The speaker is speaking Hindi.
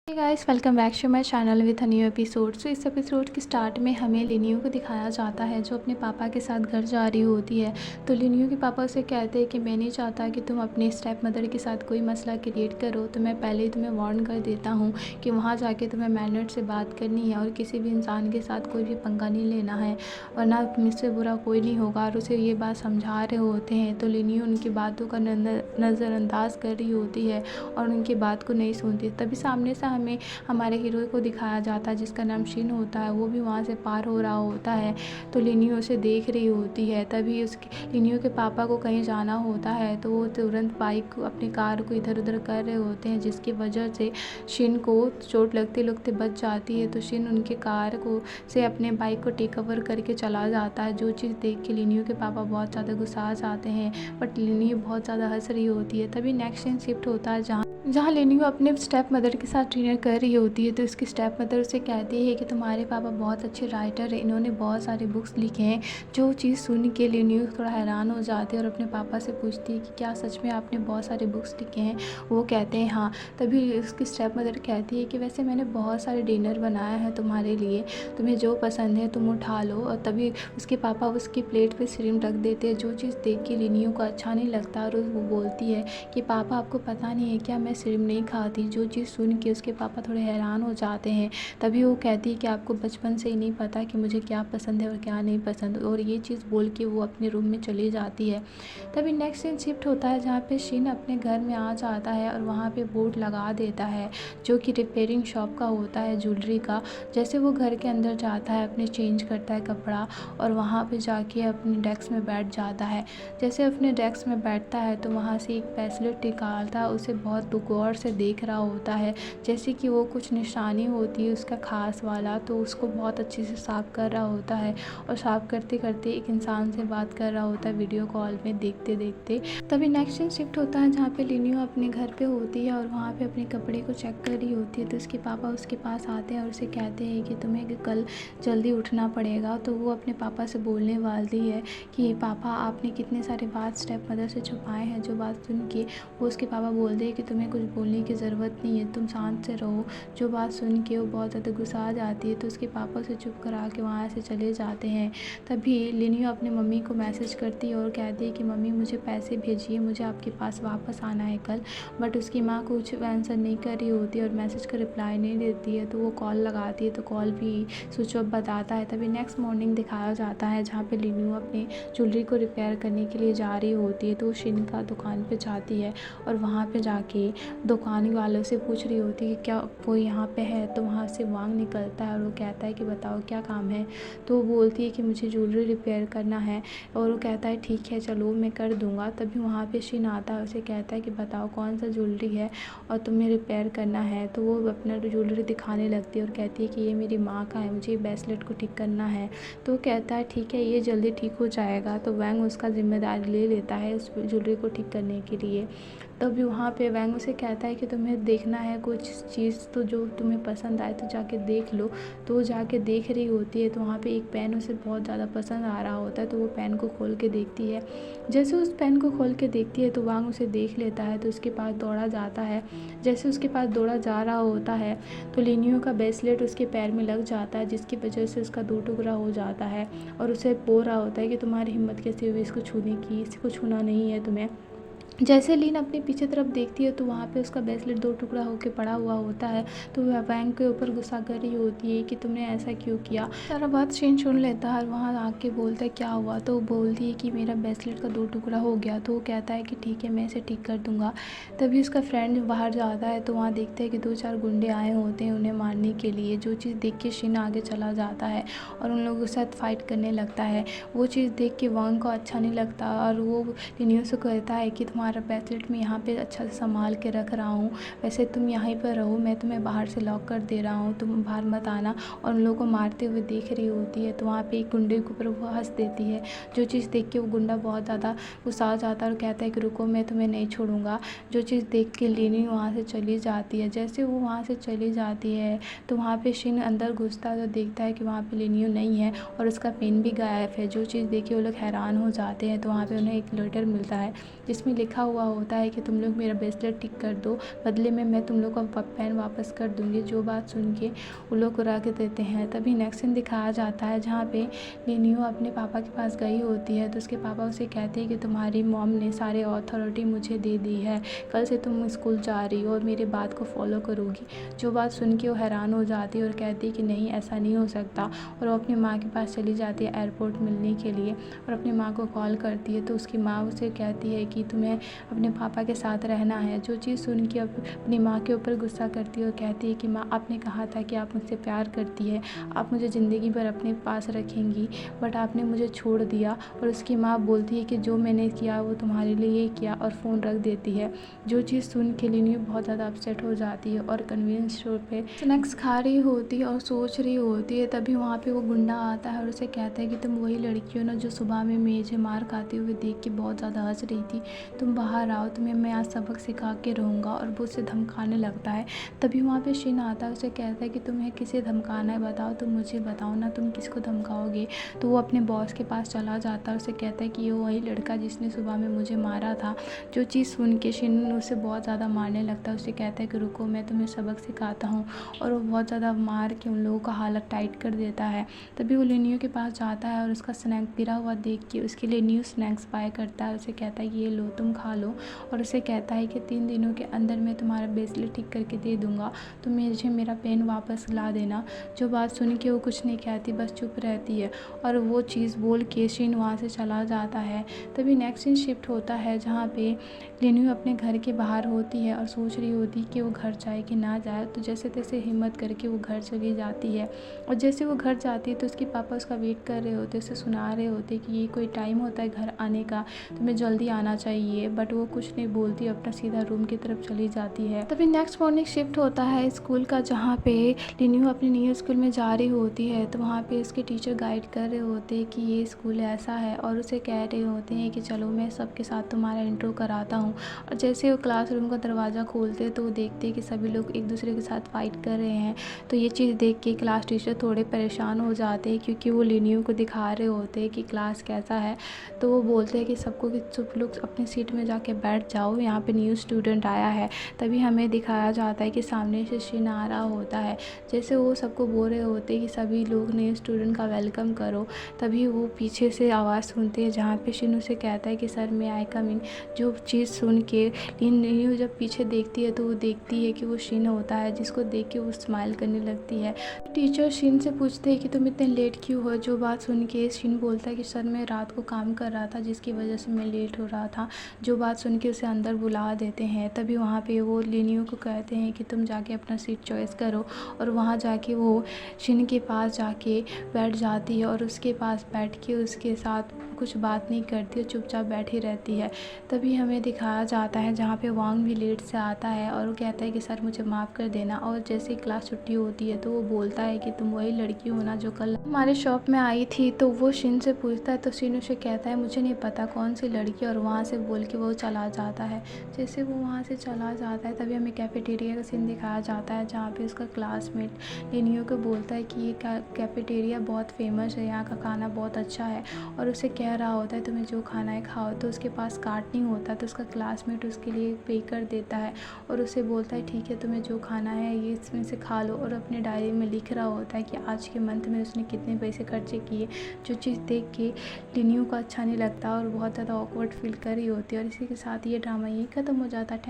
Hey guys, welcome back to my channel with a new episode. So इस एपिसोड के स्टार्ट में हमें लिनियो को दिखाया जाता है जो अपने पापा के साथ घर जा रही होती है। तो लिनियो के पापा उसे कहते हैं कि मैं नहीं चाहता कि तुम अपने स्टेप मदर के साथ कोई मसला क्रिएट करो, तो मैं पहले ही तुम्हें वार्न कर देता हूँ कि वहाँ जाके तुम्हें मैनर्ड से बात करनी है और किसी भी इंसान के साथ कोई भी पंगा नहीं लेना है, वरना मुझसे बुरा कोई नहीं होगा। और उसे ये बात समझा रहे होते हैं तो लिनियो उनकी बातों का नज़रअंदाज कर रही होती है और उनकी बात को नहीं सुनती। तभी सामने से हमें हमारे हीरो को दिखाया जाता है जिसका नाम शिन होता है। वो भी वहाँ से पार हो रहा होता है तो लिनियो उसे देख रही होती है। तभी उसके लिनियो के पापा को कहीं जाना होता है तो वो तुरंत बाइक अपनी कार को इधर उधर कर रहे होते हैं, जिसकी वजह से शिन को चोट लगते लगते बच जाती है। तो शिन उनके कार को से अपने बाइक को टेक ओवर करके चला जाता है, जो चीज़ देख के लिनियो के पापा बहुत ज़्यादा गुस्सा आ जाते हैं, बट लिनियो बहुत ज़्यादा हंस रही होती है। तभी नेक्स्ट सीन शिफ्ट होता है जहाँ लिनियो अपने स्टेप मदर के साथ डिनर कर रही होती है। तो उसकी स्टेप मदर उसे कहती है कि तुम्हारे पापा बहुत अच्छे राइटर हैं, इन्होंने बहुत सारे बुक्स लिखे हैं। जो चीज़ सुन के लिनियो थोड़ा हैरान हो जाती है और अपने पापा से पूछती है कि क्या सच में आपने बहुत सारे बुक्स लिखे हैं। वो कहते हैं हाँ। तभी उसकी स्टेप मदर कहती है कि वैसे मैंने बहुत सारे डिनर बनाया है तुम्हारे लिए, तुम्हें जो पसंद है तुम उठा लो। और तभी उसके पापा उसकी प्लेट पे श्रिम्प रख देते हैं, जो चीज़ देख के लिनियो को अच्छा नहीं लगता और वो बोलती है कि पापा आपको पता नहीं है क्या, मैं श्रिम्प नहीं खाती। जो चीज़ सुन के उसके पापा थोड़े हैरान हो जाते हैं। तभी वो कहती है कि आपको बचपन से ही नहीं पता कि मुझे क्या पसंद है और क्या नहीं पसंद, और ये चीज़ बोल के वो अपने रूम में चली जाती है। तभी नेक्स्ट सीन शिफ्ट होता है जहाँ पे शिन अपने घर में आ जाता है और वहाँ पे बोर्ड लगा देता है जो कि रिपेयरिंग शॉप का होता है, ज्वेलरी का। जैसे वो घर के अंदर जाता है, अपने चेंज करता है कपड़ा और वहाँ पे जाके अपने डेस्क में बैठ जाता है। जैसे अपने डेस्क में बैठता है तो वहाँ से एक ब्रेसलेट निकालता है, उसे बहुत गौर से देख रहा होता है जैसे कि वो कुछ निशानी होती है उसका खास वाला। तो उसको बहुत अच्छे से साफ़ कर रहा होता है और साफ़ करते करते एक इंसान से बात कर रहा होता है वीडियो कॉल में देखते देखते। तभी नेक्स्ट सीन शिफ्ट होता है जहाँ पे लिनियो अपने घर पे होती है और वहाँ पे अपने कपड़े को चेक कर रही होती है। तो उसके पापा उसके पास आते हैं और उसे कहते हैं कि तुम्हें कल जल्दी उठना पड़ेगा। तो वो अपने पापा से बोलने वाली है कि पापा आपने कितने सारे बात स्टेप मदर से छुपाए हैं। जो बात सुन के वो उसके पापा बोलते हैं कि तुम्हें कुछ बोलने की ज़रूरत नहीं है, तुम शांत से रहो। जो बात सुन के वो बहुत ज़्यादा गुस्सा आ जाती है तो उसके पापा उसे चुप करा के वहाँ से चले जाते हैं। तभी लिनियो अपने मम्मी को मैसेज करती है और कहती है कि मम्मी मुझे पैसे भेजिए, मुझे आपके पास वापस आना है कल। बट उसकी माँ कुछ आंसर नहीं कर रही होती और मैसेज का रिप्लाई नहीं देती है। तो वो कॉल लगाती है तो कॉल भी स्विच ऑफ बताता है। तभी नेक्स्ट मॉर्निंग दिखाया जाता है जहाँ पे लिनियो अपनी ज्वेलरी को रिपेयर करने के लिए जा रही होती है। तो वो शिन का दुकान पे जाती है और वहाँ पे जाके दुकान वालों से पूछ रही होती है कि क्या वो यहाँ पे है। तो वहाँ से वांग निकलता है और वो कहता है कि बताओ क्या काम है। तो वो बोलती है कि मुझे ज्वेलरी रिपेयर करना है और वो कहता है ठीक है चलो मैं कर दूँगा। तभी वहाँ पे शिन आता है, उसे कहता है कि बताओ कौन सा ज्वेलरी है और तुम्हें रिपेयर करना है। तो वो अपना ज्वेलरी दिखाने लगती है और कहती है कि ये मेरी माँ का है, मुझे ये ब्रेसलेट को ठीक करना है। तो वो कहता है ठीक है ये जल्दी ठीक हो जाएगा। तो वैंग उसका जिम्मेदारी ले लेता है उस ज्वेलरी को ठीक करने के लिए। तभी वहाँ पे वैंग उसे कहता है कि तुम्हें देखना है कुछ चीज़ तो जो तुम्हें पसंद आए तो जाके देख लो। तो वो जाके देख रही होती है तो वहाँ पे एक पेन उसे बहुत ज़्यादा पसंद आ रहा होता है। तो वो पेन को खोल के देखती है। जैसे उस पेन को खोल के देखती है तो वैंग उसे देख लेता है तो उसके पास दौड़ा जाता है। जैसे उसके पास दौड़ा जा रहा होता है तो लिनियो का ब्रेसलेट उसके पैर में लग जाता है, जिसकी वजह से उसका 2 टुकड़ा हो जाता है और उसे बोल रहा होता है कि तुम्हारी हिम्मत कैसे हुई इसको छूने की, इसको छूना नहीं है तुम्हें। जैसे लिन अपने पीछे तरफ देखती है तो वहाँ पे उसका ब्रेसलेट 2 टुकड़ा होके पड़ा हुआ होता है। तो वह वैंग के ऊपर गुस्सा कर रही होती है कि तुमने ऐसा क्यों किया। सारा बात शिन सुन लेता है और वहाँ आके बोलता है क्या हुआ। तो वो बोलती है कि मेरा ब्रेसलेट का 2 टुकड़ा हो गया। तो वो कहता है कि ठीक है मैं इसे ठीक कर दूँगा। तभी उसका फ्रेंड बाहर जाता है तो वहाँ देखता है कि 2-4 गुंडे आए होते हैं उन्हें मारने के लिए। जो चीज़ देख के शिन आगे चला जाता है और उन लोगों के साथ फाइट करने लगता है। वो चीज़ देख के वैंग को अच्छा नहीं लगता और वो लिनियो से कहता है कि तुम्हारा ब्रेसलेट मैं यहाँ पे अच्छा से संभाल के रख रहा हूँ, वैसे तुम यहीं पर रहो, मैं तुम्हें बाहर से लॉक कर दे रहा हूँ, तुम बाहर मत आना। और उन लोगों को मारते हुए देख रही होती है तो वहाँ पे एक गुंडे के ऊपर वो हंस देती है। जो चीज़ देख के वो गुंडा बहुत ज़्यादा गुस्सा आ जाता है और कहता है कि रुको मैं तुम्हें नहीं छोड़ूंगा। जो चीज़ देख के लिनी वहाँ से चली जाती है। जैसे वो वहाँ से चली जाती है तो वहाँ पे शिन अंदर घुसता है तो देखता है कि वहाँ पे लिनियो नहीं है और उसका पेन भी गायब है। जो चीज़ देख के वो लोग हैरान हो जाते हैं। तो वहाँ पे उन्हें एक लेटर मिलता है जिसमें लिखा लिखा हुआ होता है कि तुम लोग मेरा ब्रेसलेट ठीक कर दो, बदले में मैं तुम लोग का पेन वापस कर दूँगी। जो बात सुन के वो लोग रख देते हैं। तभी नेक्स्ट सीन दिखाया जाता है जहाँ पे लिनियो अपने पापा के पास गई होती है, तो उसके पापा उसे कहते हैं कि तुम्हारी मॉम ने सारे अथॉरिटी मुझे दे दी है, कल से तुम स्कूल जा रही हो और मेरी बात को फॉलो करोगी। जो बात सुन के वो हैरान हो जाती है और कहती है कि नहीं, ऐसा नहीं हो सकता, और वो अपनी माँ के पास चली जाती है एयरपोर्ट मिलने के लिए और अपनी माँ को कॉल करती है। तो उसकी माँ उसे कहती है कि तुम्हें अपने पापा के साथ रहना है। जो चीज़ सुन के अपनी माँ के ऊपर गुस्सा करती है और कहती है कि माँ, आपने कहा था कि आप मुझसे प्यार करती है, आप मुझे ज़िंदगी भर अपने पास रखेंगी, बट आपने मुझे छोड़ दिया। और उसकी माँ बोलती है कि जो मैंने किया वो तुम्हारे लिए ही किया, और फ़ोन रख देती है। जो चीज़ सुन के लिनियो बहुत ज़्यादा अपसेट हो जाती है और कन्वीनियंस स्टोर पे स्नैक्स खा रही होती है और सोच रही होती है। तभी वहाँ पे वो गुंडा आता है और उसे कहता है कि तुम वही लड़की हो ना जो सुबह में मुझे मार खाते हुए देख के बहुत ज़्यादा हंस रही थी, तुम बाहर आओ, तुम्हें मैं आज सबक सिखा के रहूँगा। और वो उसे धमकाने लगता है। तभी वहाँ पे शिन आता है, उसे कहता है कि तुम्हें किसे धमकाना है, बताओ, तुम मुझे बताओ ना, तुम किसको धमकाओगे। तो वो अपने बॉस के पास चला जाता है, उसे कहता है कि ये वही लड़का जिसने सुबह में मुझे मारा था। जो चीज़ सुन के शिन उसे बहुत ज़्यादा मारने लगता है। उसे कहता है कि रुको, मैं तुम्हें सबक सिखाता हूँ, और वो बहुत ज़्यादा मार के उन लोगों का हालत टाइट कर देता है। तभी वो लिनियो के पास जाता है और उसका स्नैक गिरा हुआ देख के उसके लिए न्यू स्नैक्स बाय करता है। उसे कहता है कि ये लो, तुम खा लो, और उसे कहता है कि 3 दिनों के अंदर मैं तुम्हारा ब्रेसलेट ठीक करके दे दूँगा, तो मुझे मेरा पेन वापस ला देना। जो बात सुन के वो कुछ नहीं कहती, बस चुप रहती है, और वो चीज़ बोल के शिन वहाँ से चला जाता है। तभी नेक्स्ट सीन शिफ्ट होता है जहाँ पे लिनियो अपने घर के बाहर होती है और सोच रही होती है कि वो घर जाए कि ना जाए। तो जैसे तैसे हिम्मत करके वो घर चली जाती है, और जैसे वो घर जाती है तो उसके पापा उसका वेट कर रहे होते, उसे सुना रहे होते कि ये कोई टाइम होता है घर आने का, तुम्हें जल्दी आना चाहिए। बट वो कुछ नहीं बोलती, अपना सीधा रूम की तरफ चली जाती है। तभी नेक्स्ट मॉर्निंग शिफ्ट होता है स्कूल का, जहाँ पे लिनियो अपने न्यू स्कूल में जा रही होती है। तो वहाँ पे उसके टीचर गाइड कर रहे होते हैं कि ये स्कूल ऐसा है, और उसे कह रहे होते हैं कि चलो मैं सबके साथ तुम्हारा इंट्रो कराता हूँ। और जैसे वो क्लासरूम का दरवाज़ा खोलते तो वो देखते हैं कि सभी लोग एक दूसरे के साथ फाइट कर रहे हैं। तो ये चीज़ देख के क्लास टीचर थोड़े परेशान हो जाते हैं, क्योंकि वो लिनियो को दिखा रहे होते हैं कि क्लास कैसा है। तो वो बोलते हैं कि सबको कि सब लोग अपनी सीट में जाके बैठ जाओ, यहाँ पे न्यू स्टूडेंट आया है। तभी हमें दिखाया जाता है कि सामने से शिन आ रहा होता है। जैसे वो सबको बोल रहे होते हैं कि सभी लोग नए स्टूडेंट का वेलकम करो, तभी वो पीछे से आवाज़ सुनते हैं जहाँ पे शिन उसे कहता है कि सर मैं आई कम इन। जो चीज़ सुन के लिनियो जब पीछे देखती है तो वो देखती है कि वो शिन होता है, जिसको देख के वो स्माइल करने लगती है। टीचर शिन से पूछते हैं कि तुम इतने लेट क्यों हो। जो बात सुन के शिन बोलता है कि सर मैं रात को काम कर रहा था, जिसकी वजह से मैं लेट हो रहा था। जो बात सुन के उसे अंदर बुला देते हैं। तभी वहाँ पे वो लिनियो को कहते हैं कि तुम जाके अपना सीट चॉइस करो, और वहाँ जाके वो शिन के पास जाके बैठ जाती है और उसके पास बैठ के उसके साथ कुछ बात नहीं करती है, चुपचाप बैठी रहती है। तभी हमें दिखाया जाता है जहाँ पे वांग भी लेट से आता है और वो कहता है कि सर मुझे माफ़ कर देना। और जैसे क्लास छुट्टी होती है तो वो बोलता है कि तुम वही लड़की हो ना जो कल हमारे शॉप में आई थी। तो वो शिन से पूछता है, तो शिन उसे कहता है मुझे नहीं पता कौन सी लड़की, और वहाँ से बोल के वो चला जाता है। जैसे वो वहाँ से चला जाता है तभी हमें कैफेटेरिया का सीन दिखाया जाता है, जहाँ पे उसका क्लासमेट लिनियो को बोलता है कि ये कैफेटेरिया बहुत फेमस है, यहाँ का खाना बहुत अच्छा है, और उसे कह रहा होता है तुम्हें जो खाना है खाओ। तो उसके पास कार्ड नहीं होता, तो उसका क्लासमेट उसके लिए पे कर देता है और उसे बोलता है ठीक है तुम्हें जो खाना है ये इसमें से खा लो, और अपने डायरी में लिख रहा होता है कि आज के मंथ में उसने कितने पैसे खर्चे किए। जो चीज़ देख के लिनियो को अच्छा नहीं लगता और बहुत ज़्यादा ऑकवर्ड फील कर रही होती है। और इसी के साथ ये ड्रामा यहीं ख़त्म हो जाता है।